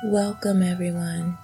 Welcome everyone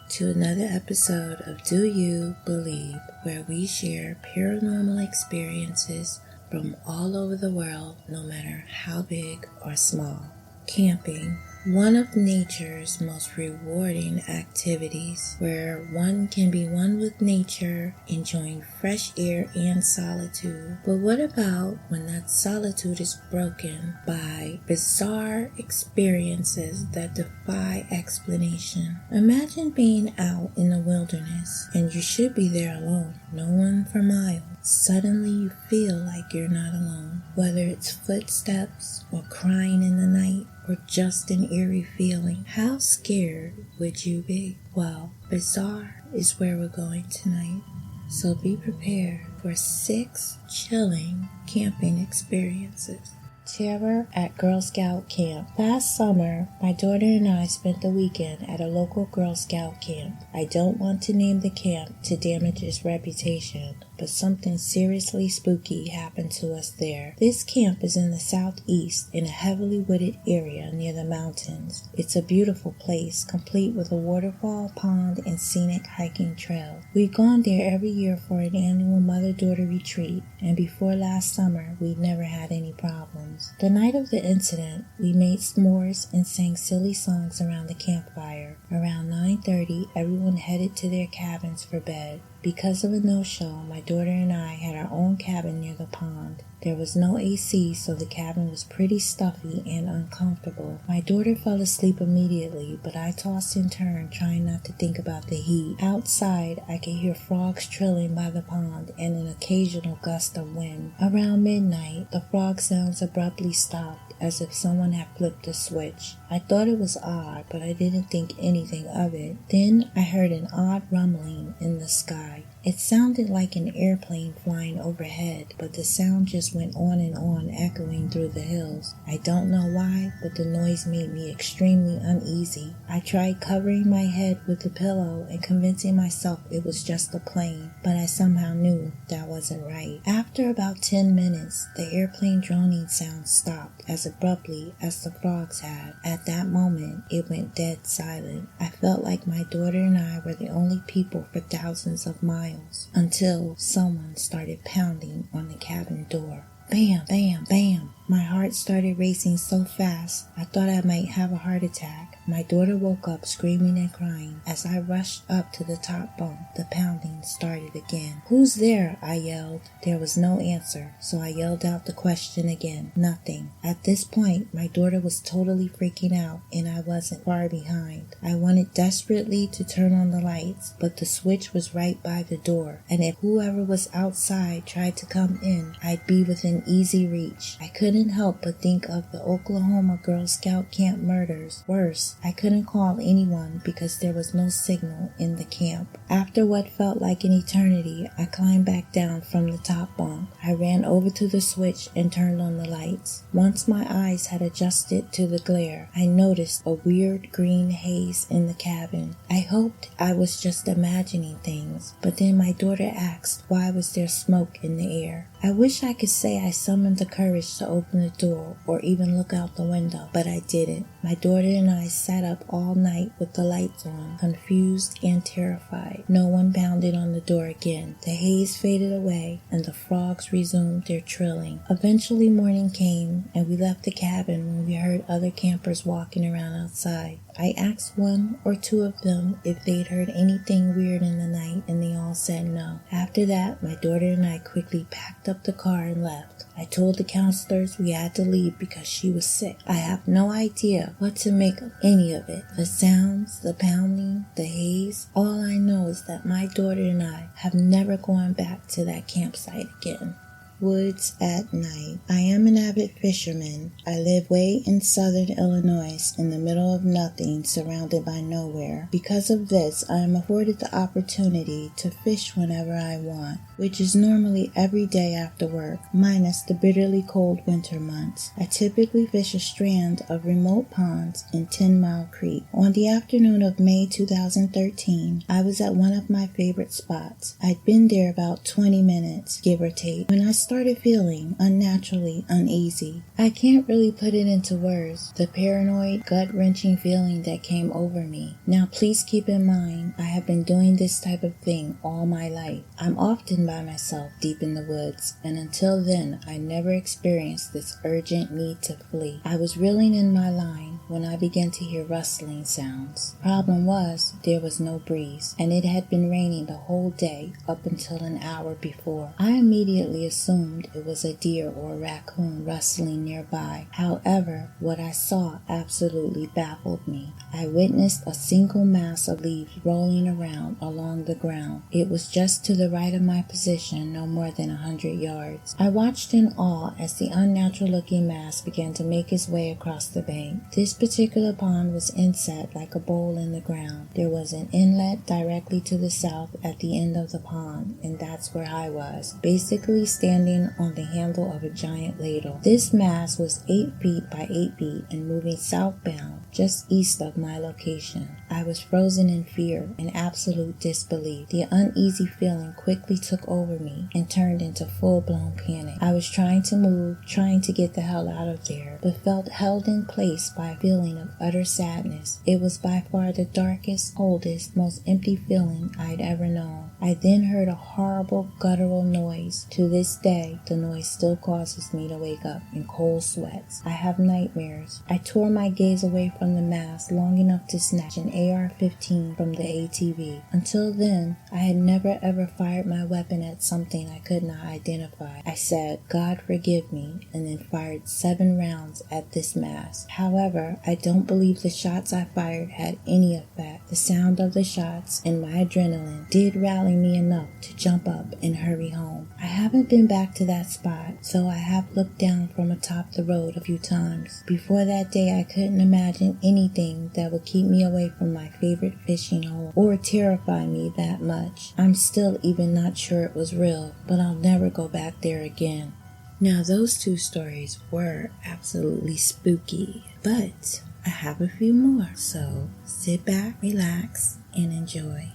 to another episode of Do You Believe, where we share paranormal experiences from all over the world, no matter how big or small. Camping, one of nature's most rewarding activities, where one can be one with nature, enjoying fresh air and solitude. But what about when that solitude is broken by bizarre experiences that defy explanation? Imagine being out in the wilderness and you should be there alone, no one for miles. Suddenly you feel like you're not alone, whether it's footsteps or crying in the night or just an eerie feeling. How scared would you be? Well, bizarre is where we're going tonight. So be prepared for 6 chilling camping experiences. Terror at Girl Scout Camp. Last summer, my daughter and I spent the weekend at a local Girl Scout camp. I don't want to name the camp to damage its reputation, but something seriously spooky happened to us there. This camp is in the southeast in a heavily wooded area near the mountains. It's a beautiful place, complete with a waterfall, pond, and scenic hiking trail. We've gone there every year for an annual mother-daughter retreat, and before last summer, we'd never had any problems. The night of the incident, we made s'mores and sang silly songs around the campfire. Around 9:30, everyone headed to their cabins for bed. Because of a no-show, my daughter and I had our own cabin near the pond. There was no AC, so the cabin was pretty stuffy and uncomfortable. My daughter fell asleep immediately, but I tossed and turned, trying not to think about the heat. Outside, I could hear frogs trilling by the pond and an occasional gust of wind. Around midnight, the frog sounds abruptly stopped, as if someone had flipped a switch. I thought it was odd, but I didn't think anything of it. Then I heard an odd rumbling in the sky. It sounded like an airplane flying overhead, but the sound just went on, echoing through the hills. I don't know why, but the noise made me extremely uneasy. I tried covering my head with the pillow and convincing myself it was just a plane, but I somehow knew that wasn't right. After about 10 minutes, the airplane droning sound stopped as abruptly as the frogs had. At that moment, it went dead silent. I felt like my daughter and I were the only people for thousands of miles, until someone started pounding on the cabin door. Bam, bam, bam. My heart started racing so fast, I thought I might have a heart attack. My daughter woke up screaming and crying. As I rushed up to the top bunk, the pounding started again. "Who's there?" I yelled. There was no answer, so I yelled out the question again. Nothing. At this point, my daughter was totally freaking out, and I wasn't far behind. I wanted desperately to turn on the lights, but the switch was right by the door, and if whoever was outside tried to come in, I'd be within easy reach. I couldn't help but think of the Oklahoma Girl Scout camp murders. Worse, I couldn't call anyone because there was no signal in the camp. After what felt like an eternity, I climbed back down from the top bunk. I ran over to the switch and turned on the lights. Once my eyes had adjusted to the glare, I noticed a weird green haze in the cabin. I hoped I was just imagining things, but then my daughter asked why was there smoke in the air. I wish I could say I summoned the courage to open the door or even look out the window, but I didn't. My daughter and I sat up all night with the lights on, confused and terrified. No one pounded on the door again. The haze faded away and the frogs resumed their trilling. Eventually morning came and we left the cabin when we heard other campers walking around outside. I asked 1 or 2 of them if they'd heard anything weird in the night, and they all said no. After that, my daughter and I quickly packed up the car and left. I told the counselors we had to leave because she was sick. I have no idea what to make of any of it. The sounds, the pounding, the haze. All I know is that my daughter and I have never gone back to that campsite again. Woods at night. I am an avid fisherman. I live way in southern Illinois in the middle of nothing, surrounded by nowhere. Because of this, I am afforded the opportunity to fish whenever I want, which is normally every day after work, minus the bitterly cold winter months. I typically fish a strand of remote ponds in 10 Mile Creek. On the afternoon of May 2013, I was at one of my favorite spots. I'd been there about 20 minutes, give or take. When I started started feeling unnaturally uneasy. I can't really put it into words, the paranoid, gut-wrenching feeling that came over me. Now please keep in mind, I have been doing this type of thing all my life. I'm often by myself deep in the woods, and until then, I never experienced this urgent need to flee. I was reeling in my line when I began to hear rustling sounds. Problem was, there was no breeze, and it had been raining the whole day up until an hour before. I immediately assumed it was a deer or a raccoon rustling nearby. However, what I saw absolutely baffled me. I witnessed a single mass of leaves rolling around along the ground. It was just to the right of my position, no more than 100 yards. I watched in awe as the unnatural-looking mass began to make its way across the bank. This particular pond was inset like a bowl in the ground. There was an inlet directly to the south at the end of the pond, and that's where I was, basically standing on the handle of a giant ladle. This mass was 8 feet by 8 feet and moving southbound, just east of my location. I was frozen in fear and absolute disbelief. The uneasy feeling quickly took over me and turned into full-blown panic. I was trying to move, trying to get the hell out of there, but felt held in place by a feeling of utter sadness. It was by far the darkest, coldest, most empty feeling I'd ever known. I then heard a horrible guttural noise. To this day, the noise still causes me to wake up in cold sweats. I have nightmares. I tore my gaze away from the mass long enough to snatch an AR-15 from the ATV. Until then, I had never ever fired my weapon at something I could not identify. I said, "God forgive me," and then fired 7 rounds at this mass. However, I don't believe the shots I fired had any effect. The sound of the shots and my adrenaline did rally me enough to jump up and hurry home. I haven't been back to that spot, so I have looked down from atop the road a few times. Before that day, I couldn't imagine anything that would keep me away from my favorite fishing hole or terrify me that much. I'm still even not sure it was real, but I'll never go back there again. Now, those 2 stories were absolutely spooky, but I have a few more, so sit back, relax, and enjoy.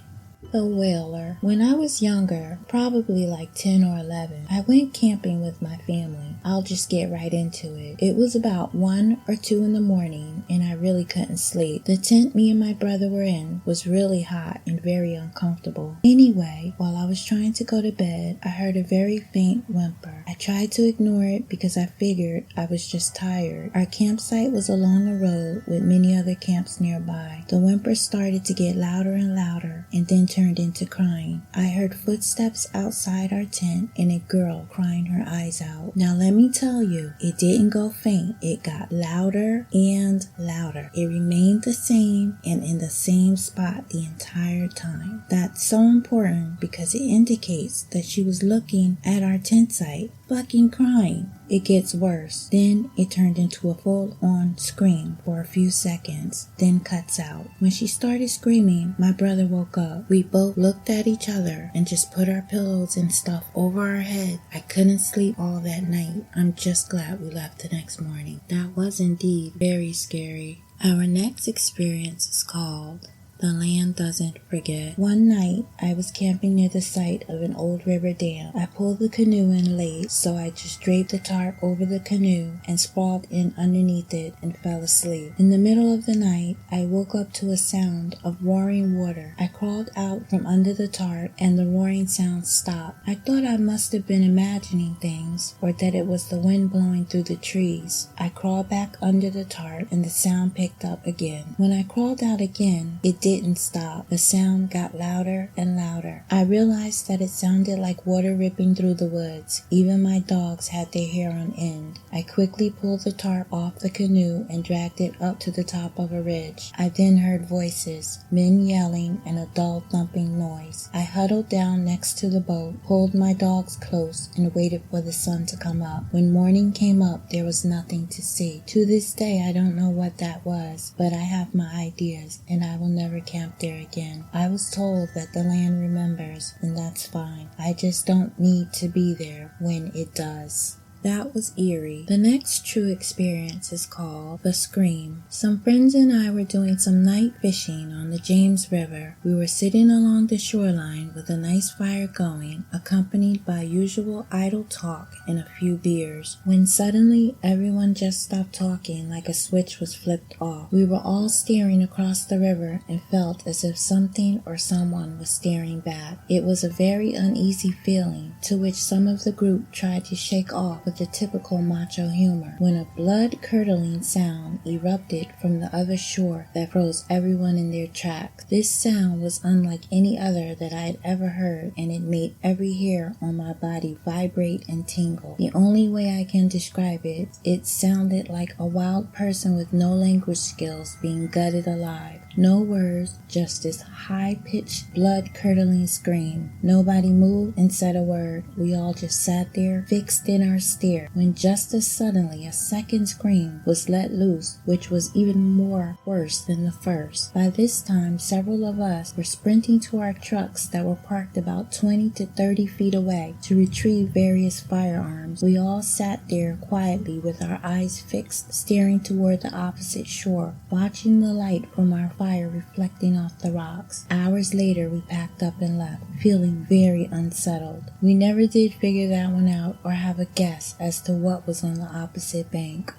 The Whaler. When I was younger, probably like 10 or 11, I went camping with my family. I'll just get right into it. It was about 1 or 2 in the morning, and I really couldn't sleep. The tent me and my brother were in was really hot and very uncomfortable. Anyway, while I was trying to go to bed, I heard a very faint whimper. I tried to ignore it because I figured I was just tired. Our campsite was along a road with many other camps nearby. The whimper started to get louder and louder, and then turned into crying. I heard footsteps outside our tent and a girl crying her eyes out. Now let me tell you, it didn't go faint. It got louder and louder. It remained the same and in the same spot the entire time. That's so important because it indicates that she was looking at our tent site, fucking crying. It gets worse. Then it turned into a full-on scream for a few seconds, then cuts out. When she started screaming, my brother woke up. We both looked at each other and just put our pillows and stuff over our head. I couldn't sleep all that night. I'm just glad we left the next morning. That was indeed very scary. Our next experience is called The Land Doesn't Forget. One night, I was camping near the site of an old river dam. I pulled the canoe in late, so I just draped the tarp over the canoe and sprawled in underneath it and fell asleep. In the middle of the night, I woke up to a sound of roaring water. I crawled out from under the tarp and the roaring sound stopped. I thought I must have been imagining things or that it was the wind blowing through the trees. I crawled back under the tarp and the sound picked up again. When I crawled out again, it didn't stop. The sound got louder and louder. I realized that it sounded like water ripping through the woods. Even my dogs had their hair on end. I quickly pulled the tarp off the canoe and dragged it up to the top of a ridge. I then heard voices, men yelling, and a dull thumping noise. I huddled down next to the boat, pulled my dogs close, and waited for the sun to come up. When morning came up, there was nothing to see. To this day, I don't know what that was, but I have my ideas, and I will never camp there again. I was told that the land remembers, and that's fine. I just don't need to be there when it does. That was eerie. The next true experience is called the Scream. Some friends and I were doing some night fishing on the James River. We were sitting along the shoreline with a nice fire going, accompanied by usual idle talk and a few beers, when suddenly everyone just stopped talking like a switch was flipped off. We were all staring across the river and felt as if something or someone was staring back. It was a very uneasy feeling, to which some of the group tried to shake off with the typical macho humor, when a blood-curdling sound erupted from the other shore that froze everyone in their tracks. This sound was unlike any other that I had ever heard, and it made every hair on my body vibrate and tingle. The only way I can describe it, it sounded like a wild person with no language skills being gutted alive. No words, just this high-pitched, blood-curdling scream. Nobody moved and said a word. We all just sat there, fixed in our stare, when just as suddenly a second scream was let loose, which was even more worse than the first. By this time, several of us were sprinting to our trucks that were parked about 20 to 30 feet away to retrieve various firearms. We all sat there quietly with our eyes fixed, staring toward the opposite shore, watching the light from our fire reflecting off the rocks. Hours later, we packed up and left, feeling very unsettled. We never did figure that one out or have a guess as to what was on the opposite bank.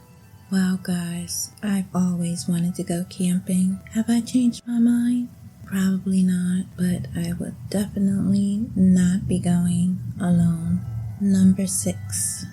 Wow, guys, I've always wanted to go camping. Have I changed my mind? Probably not, but I would definitely not be going alone. Number 6.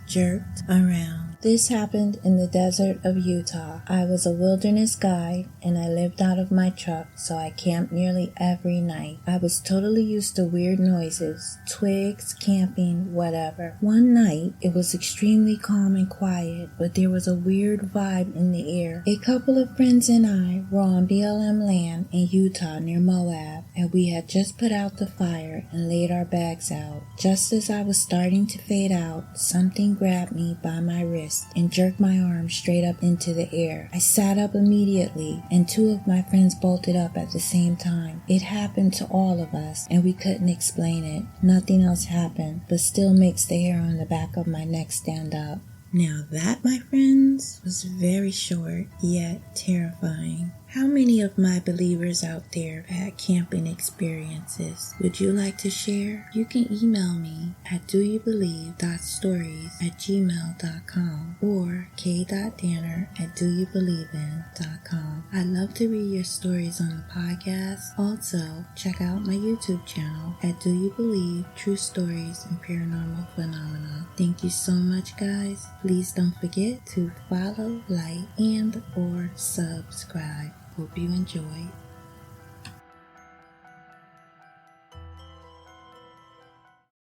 Jerked around. This happened in the desert of Utah. I was a wilderness guide and I lived out of my truck, so I camped nearly every night. I was totally used to weird noises, twigs, camping, whatever. One night, it was extremely calm and quiet, but there was a weird vibe in the air. A couple of friends and I were on BLM land in Utah near Moab, and we had just put out the fire and laid our bags out. Just as I was starting to fade out, something grabbed me by my wrist and jerked my arm straight up into the air. I sat up immediately, and 2 of my friends bolted up at the same time. It happened to all of us, and we couldn't explain it. Nothing else happened, but still makes the hair on the back of my neck stand up. Now that, my friends, was very short, yet terrifying. How many of my believers out there have had camping experiences? Would you like to share? You can email me at doyoubelieve.stories@gmail.com or k.danner@doyoubelievin.com. I love to read your stories on the podcast. Also, check out my YouTube channel at Do You Believe? True Stories and Paranormal Phenomena. Thank you so much, guys. Please don't forget to follow, like, and or subscribe. Hope you enjoy.